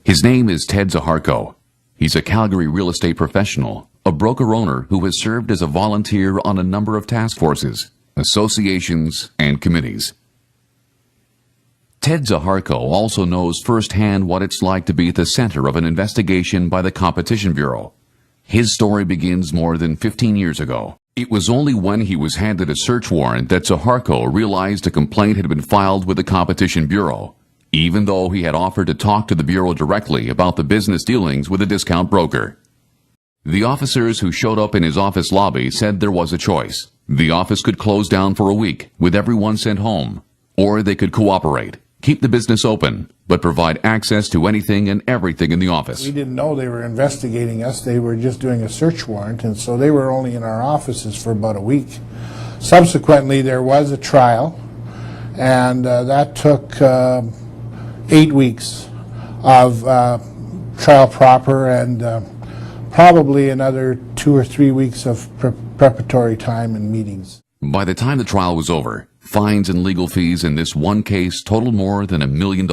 His name is Ted Zaharko. He's a Calgary real estate professional, a broker-owner who has served as a volunteer on a number of task forces, associations, and committees. Ted Zaharko also knows firsthand what it's like to be at the center of an investigation by the Competition Bureau. His story begins more than 15 years ago. It was only when he was handed a search warrant that Zaharko realized a complaint had been filed with the Competition Bureau, even though he had offered to talk to the Bureau directly about the business dealings with a discount broker. The officers who showed up in his office lobby said there was a choice. The office could close down for a week with everyone sent home, or they could cooperate, keep the business open, but provide access to anything and everything in the office. We didn't know they were investigating us. They were just doing a search warrant, and so they were only in our offices for about a week. Subsequently, there was a trial, and that took 8 weeks of trial proper and probably another 2 or 3 weeks of preparatory time and meetings. By the time the trial was over, fines and legal fees in this one case totaled more than $1 million.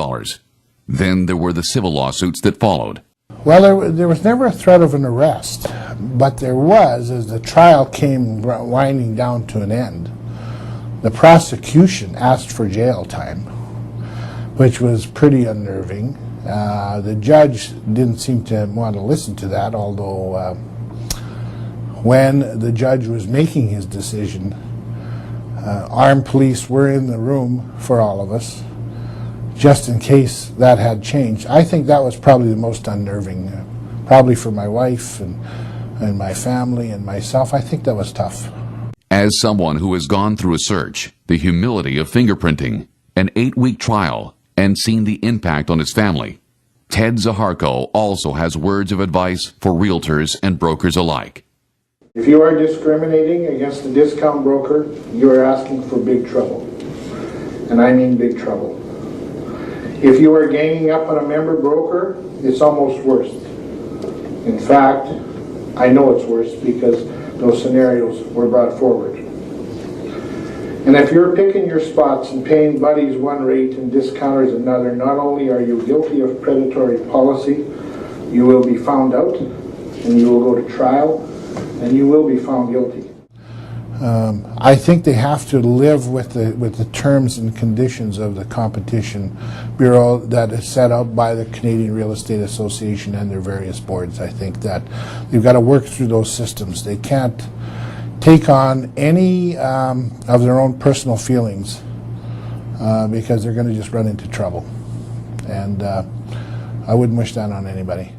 Then there were the civil lawsuits that followed. Well, there was never a threat of an arrest, but there was, as the trial came winding down to an end, the prosecution asked for jail time, which was pretty unnerving. The judge didn't seem to want to listen to that, although when the judge was making his decision, armed police were in the room for all of us, just in case that had changed. I think that was probably the most unnerving, probably for my wife and my family and myself. I think that was tough. As someone who has gone through a search, the humility of fingerprinting, an 8-week trial, and seen the impact on his family, Ted Zaharko also has words of advice for realtors and brokers alike. If you are discriminating against a discount broker, you are asking for big trouble. And I mean big trouble. If you are ganging up on a member broker, it's almost worse. In fact, I know it's worse because those scenarios were brought forward. And if you're picking your spots and paying buddies one rate and discounters another, not only are you guilty of predatory policy, you will be found out and you will go to trial and you will be found guilty. I think they have to live with the terms and conditions of the Competition Bureau that is set out by the Canadian Real Estate Association and their various boards. I think that they've got to work through those systems. They can't take on any of their own personal feelings because they're going to just run into trouble. And I wouldn't wish that on anybody.